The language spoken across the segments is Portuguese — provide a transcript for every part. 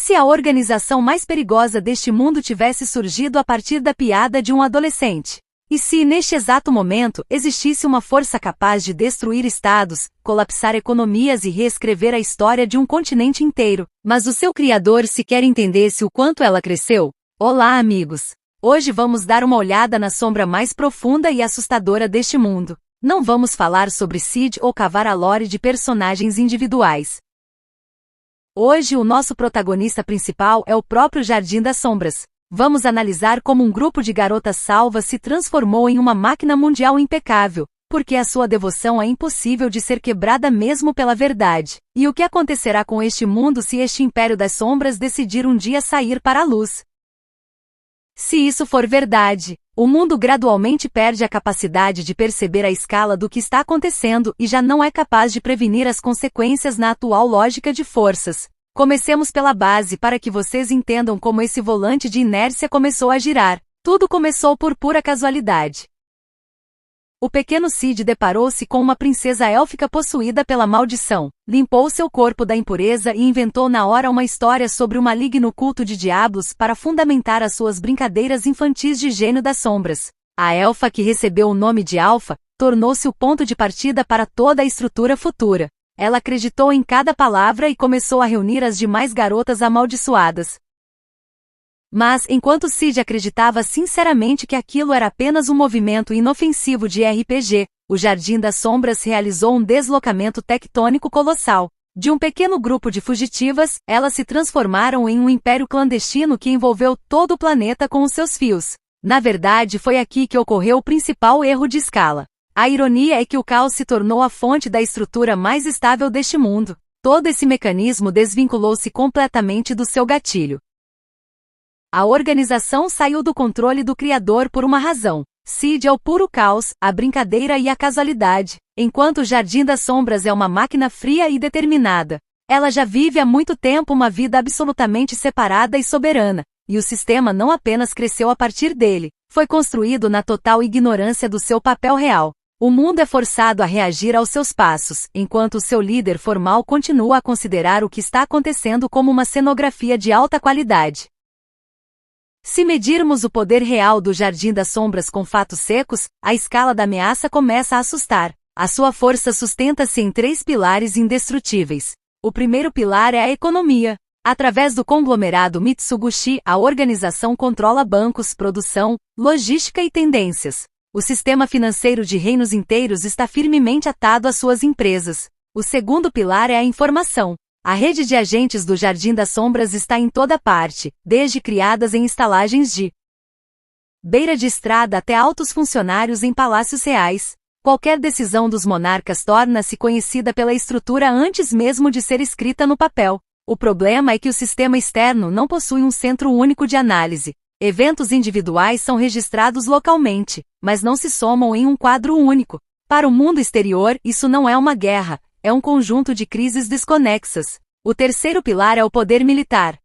se a organização mais perigosa deste mundo tivesse surgido a partir da piada de um adolescente? E se, neste exato momento, existisse uma força capaz de destruir estados, colapsar economias e reescrever a história de um continente inteiro, mas o seu criador sequer entendesse o quanto ela cresceu? Olá, amigos! Hoje vamos dar uma olhada na sombra mais profunda e assustadora deste mundo. Não vamos falar sobre Sid ou cavar a lore de personagens individuais. Hoje o nosso protagonista principal é o próprio Jardim das Sombras. Vamos analisar como um grupo de garotas salvas se transformou em uma máquina mundial impecável, porque a sua devoção é impossível de ser quebrada mesmo pela verdade. E o que acontecerá com este mundo se este Império das Sombras decidir um dia sair para a luz? Se isso for verdade, o mundo gradualmente perde a capacidade de perceber a escala do que está acontecendo e já não é capaz de prevenir as consequências na atual lógica de forças. Comecemos pela base para que vocês entendam como esse volante de inércia começou a girar. Tudo começou por pura casualidade. O pequeno Sid deparou-se com uma princesa élfica possuída pela maldição, limpou seu corpo da impureza e inventou na hora uma história sobre o maligno culto de diabos para fundamentar as suas brincadeiras infantis de gênio das sombras. A elfa que recebeu o nome de Alfa, tornou-se o ponto de partida para toda a estrutura futura. Ela acreditou em cada palavra e começou a reunir as demais garotas amaldiçoadas. Mas, enquanto Sid acreditava sinceramente que aquilo era apenas um movimento inofensivo de RPG, o Jardim das Sombras realizou um deslocamento tectônico colossal. De um pequeno grupo de fugitivas, elas se transformaram em um império clandestino que envolveu todo o planeta com os seus fios. Na verdade, foi aqui que ocorreu o principal erro de escala. A ironia é que o caos se tornou a fonte da estrutura mais estável deste mundo. Todo esse mecanismo desvinculou-se completamente do seu gatilho. A organização saiu do controle do Criador por uma razão. Sid é o puro caos, a brincadeira e a casualidade, enquanto o Jardim das Sombras é uma máquina fria e determinada. Ela já vive há muito tempo uma vida absolutamente separada e soberana, e o sistema não apenas cresceu a partir dele, foi construído na total ignorância do seu papel real. O mundo é forçado a reagir aos seus passos, enquanto o seu líder formal continua a considerar o que está acontecendo como uma cenografia de alta qualidade. Se medirmos o poder real do Jardim das Sombras com fatos secos, a escala da ameaça começa a assustar. A sua força sustenta-se em 3 pilares indestrutíveis. O primeiro pilar é a economia. Através do conglomerado Mitsubishi, a organização controla bancos, produção, logística e tendências. O sistema financeiro de reinos inteiros está firmemente atado às suas empresas. O segundo pilar é a informação. A rede de agentes do Jardim das Sombras está em toda parte, desde criadas em estalagens de beira de estrada até altos funcionários em palácios reais. Qualquer decisão dos monarcas torna-se conhecida pela estrutura antes mesmo de ser escrita no papel. O problema é que o sistema externo não possui um centro único de análise. Eventos individuais são registrados localmente, mas não se somam em um quadro único. Para o mundo exterior, isso não é uma guerra, é um conjunto de crises desconexas. O terceiro pilar é o poder militar.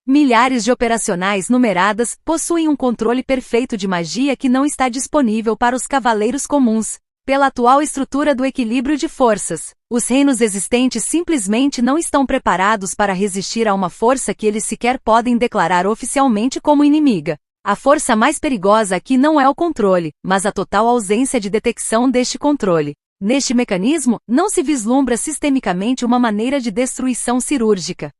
Milhares de operacionais numeradas possuem um controle perfeito de magia que não está disponível para os cavaleiros comuns. Pela atual estrutura do equilíbrio de forças, os reinos existentes simplesmente não estão preparados para resistir a uma força que eles sequer podem declarar oficialmente como inimiga. A força mais perigosa aqui não é o controle, mas a total ausência de detecção deste controle. Neste mecanismo, não se vislumbra sistemicamente uma maneira de destruição cirúrgica.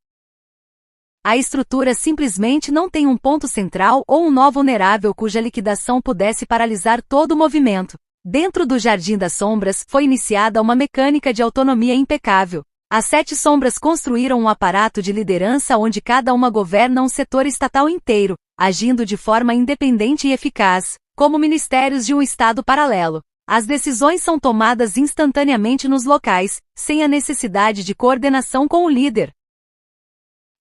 A estrutura simplesmente não tem um ponto central ou um nó vulnerável cuja liquidação pudesse paralisar todo o movimento. Dentro do Jardim das Sombras, foi iniciada uma mecânica de autonomia impecável. As 7 sombras construíram um aparato de liderança onde cada uma governa um setor estatal inteiro, agindo de forma independente e eficaz, como ministérios de um estado paralelo. As decisões são tomadas instantaneamente nos locais, sem a necessidade de coordenação com o líder.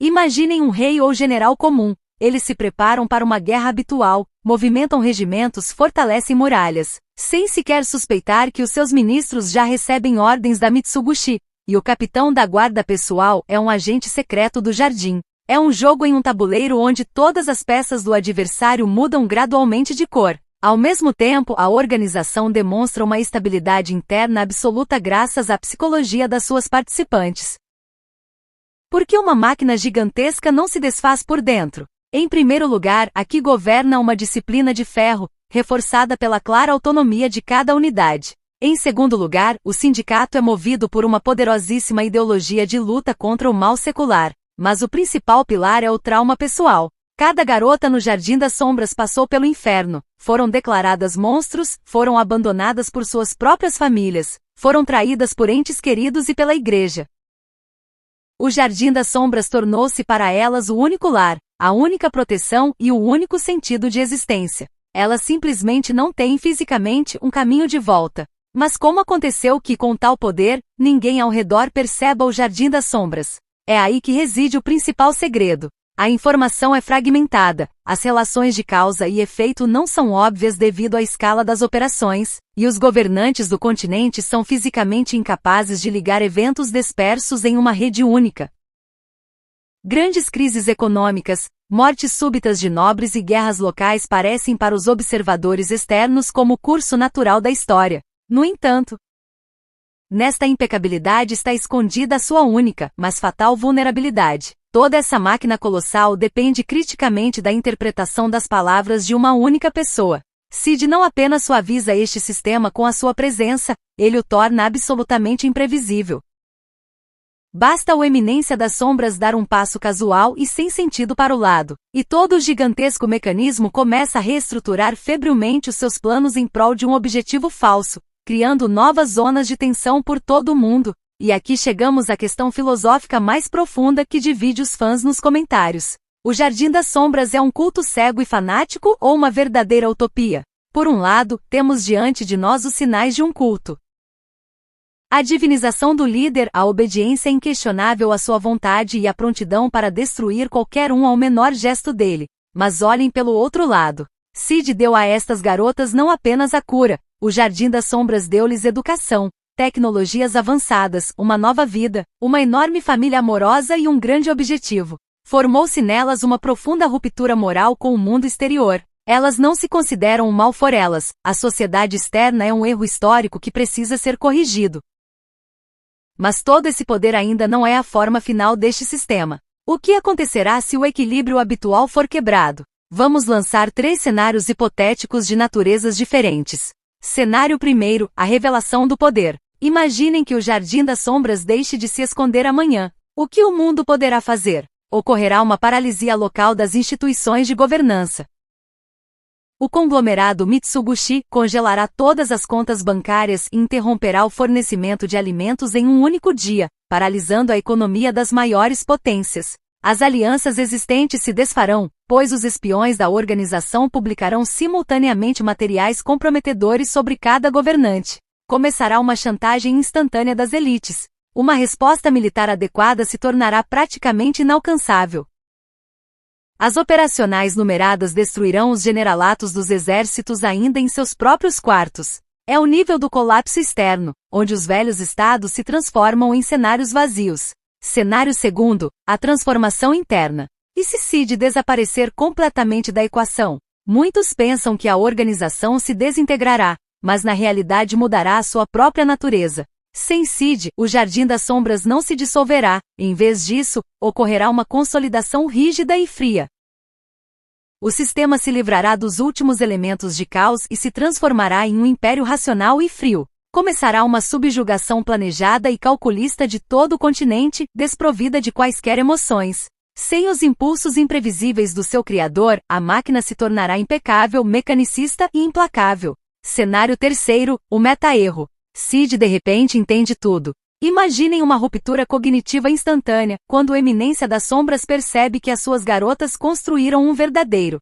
Imaginem um rei ou general comum. Eles se preparam para uma guerra habitual, movimentam regimentos, fortalecem muralhas, sem sequer suspeitar que os seus ministros já recebem ordens da Mitsubishi, e o capitão da guarda pessoal é um agente secreto do jardim. É um jogo em um tabuleiro onde todas as peças do adversário mudam gradualmente de cor. Ao mesmo tempo, a organização demonstra uma estabilidade interna absoluta graças à psicologia das suas participantes. Por que uma máquina gigantesca não se desfaz por dentro? Em primeiro lugar, aqui governa uma disciplina de ferro, reforçada pela clara autonomia de cada unidade. Em segundo lugar, o sindicato é movido por uma poderosíssima ideologia de luta contra o mal secular. Mas o principal pilar é o trauma pessoal. Cada garota no Jardim das Sombras passou pelo inferno, foram declaradas monstros, foram abandonadas por suas próprias famílias, foram traídas por entes queridos e pela igreja. O Jardim das Sombras tornou-se para elas o único lar, a única proteção e o único sentido de existência. Elas simplesmente não têm fisicamente um caminho de volta. Mas como aconteceu que, com tal poder, ninguém ao redor perceba o Jardim das Sombras? É aí que reside o principal segredo. A informação é fragmentada, as relações de causa e efeito não são óbvias devido à escala das operações, e os governantes do continente são fisicamente incapazes de ligar eventos dispersos em uma rede única. Grandes crises econômicas, mortes súbitas de nobres e guerras locais parecem para os observadores externos como o curso natural da história. No entanto, nesta impecabilidade está escondida a sua única, mas fatal vulnerabilidade. Toda essa máquina colossal depende criticamente da interpretação das palavras de uma única pessoa. Sid não apenas suaviza este sistema com a sua presença, ele o torna absolutamente imprevisível. Basta o Eminência das Sombras dar um passo casual e sem sentido para o lado, e todo o gigantesco mecanismo começa a reestruturar febrilmente os seus planos em prol de um objetivo falso, criando novas zonas de tensão por todo o mundo. E aqui chegamos à questão filosófica mais profunda que divide os fãs nos comentários. O Jardim das Sombras é um culto cego e fanático ou uma verdadeira utopia? Por um lado, temos diante de nós os sinais de um culto. A divinização do líder, a obediência inquestionável à sua vontade e a prontidão para destruir qualquer um ao menor gesto dele. Mas olhem pelo outro lado. Sid deu a estas garotas não apenas a cura, o Jardim das Sombras deu-lhes educação, tecnologias avançadas, uma nova vida, uma enorme família amorosa e um grande objetivo. Formou-se nelas uma profunda ruptura moral com o mundo exterior. Elas não se consideram um mal por elas, a sociedade externa é um erro histórico que precisa ser corrigido. Mas todo esse poder ainda não é a forma final deste sistema. O que acontecerá se o equilíbrio habitual for quebrado? Vamos lançar 3 cenários hipotéticos de naturezas diferentes. Cenário primeiro, a revelação do poder. Imaginem que o Jardim das Sombras deixe de se esconder amanhã. O que o mundo poderá fazer? Ocorrerá uma paralisia local das instituições de governança. O conglomerado Mitsubishi congelará todas as contas bancárias e interromperá o fornecimento de alimentos em um único dia, paralisando a economia das maiores potências. As alianças existentes se desfarão, pois os espiões da organização publicarão simultaneamente materiais comprometedores sobre cada governante. Começará uma chantagem instantânea das elites. Uma resposta militar adequada se tornará praticamente inalcançável. As operacionais numeradas destruirão os generalatos dos exércitos ainda em seus próprios quartos. É o nível do colapso externo, onde os velhos estados se transformam em cenários vazios. Cenário segundo, a transformação interna. E se Sid desaparecer completamente da equação? Muitos pensam que a organização se desintegrará, mas na realidade mudará a sua própria natureza. Sem Sid, o Jardim das Sombras não se dissolverá, em vez disso, ocorrerá uma consolidação rígida e fria. O sistema se livrará dos últimos elementos de caos e se transformará em um império racional e frio. Começará uma subjugação planejada e calculista de todo o continente, desprovida de quaisquer emoções. Sem os impulsos imprevisíveis do seu criador, a máquina se tornará impecável, mecanicista e implacável. Cenário terceiro, o meta-erro. Sid de repente entende tudo. Imaginem uma ruptura cognitiva instantânea, quando a Eminência das Sombras percebe que as suas garotas construíram um verdadeiro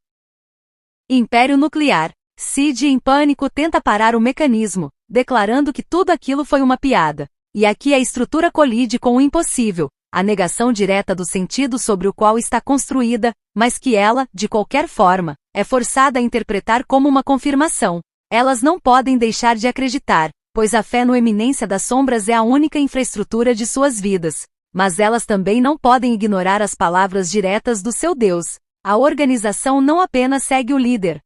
império nuclear. Sid, em pânico, tenta parar o mecanismo, declarando que tudo aquilo foi uma piada. E aqui a estrutura colide com o impossível, a negação direta do sentido sobre o qual está construída, mas que ela, de qualquer forma, é forçada a interpretar como uma confirmação. Elas não podem deixar de acreditar, pois a fé no Eminência das Sombras é a única infraestrutura de suas vidas. Mas elas também não podem ignorar as palavras diretas do seu Deus. A organização não apenas segue o líder.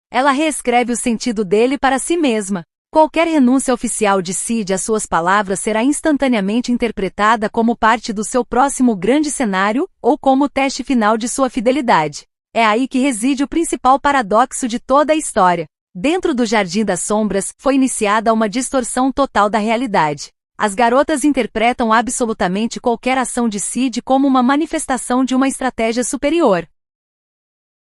Ela reescreve o sentido dele para si mesma. Qualquer renúncia oficial de Sid às suas palavras será instantaneamente interpretada como parte do seu próximo grande cenário, ou como o teste final de sua fidelidade. É aí que reside o principal paradoxo de toda a história. Dentro do Jardim das Sombras, foi iniciada uma distorção total da realidade. As garotas interpretam absolutamente qualquer ação de Sid como uma manifestação de uma estratégia superior.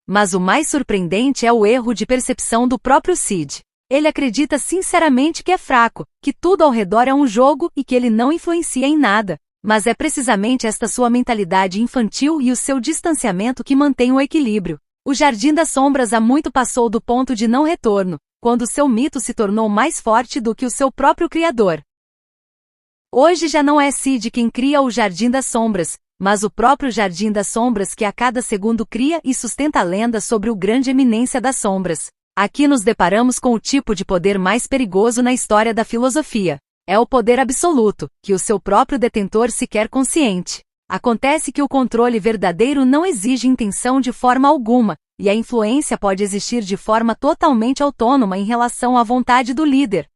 Mas o mais surpreendente é o erro de percepção do próprio Sid. Ele acredita sinceramente que é fraco, que tudo ao redor é um jogo e que ele não influencia em nada. Mas é precisamente esta sua mentalidade infantil e o seu distanciamento que mantém o equilíbrio. O Jardim das Sombras há muito passou do ponto de não retorno, quando seu mito se tornou mais forte do que o seu próprio criador. Hoje já não é Sid quem cria o Jardim das Sombras, mas o próprio Jardim das Sombras que a cada segundo cria e sustenta a lenda sobre o grande eminência das sombras. Aqui nos deparamos com o tipo de poder mais perigoso na história da filosofia. É o poder absoluto, que o seu próprio detentor se quer consciente. Acontece que o controle verdadeiro não exige intenção de forma alguma, e a influência pode existir de forma totalmente autônoma em relação à vontade do líder.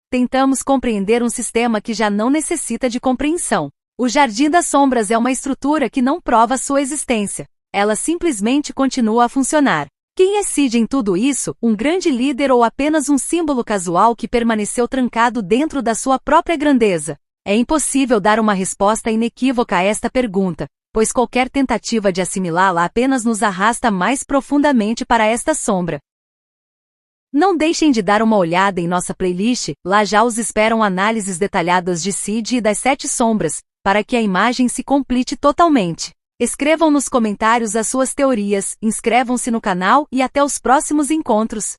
Tentamos compreender um sistema que já não necessita de compreensão. O Jardim das Sombras é uma estrutura que não prova sua existência. Ela simplesmente continua a funcionar. Quem é Sid em tudo isso, um grande líder ou apenas um símbolo casual que permaneceu trancado dentro da sua própria grandeza? É impossível dar uma resposta inequívoca a esta pergunta, pois qualquer tentativa de assimilá-la apenas nos arrasta mais profundamente para esta sombra. Não deixem de dar uma olhada em nossa playlist, lá já os esperam análises detalhadas de Sid e das 7 sombras, para que a imagem se complete totalmente. Escrevam nos comentários as suas teorias, inscrevam-se no canal e até os próximos encontros.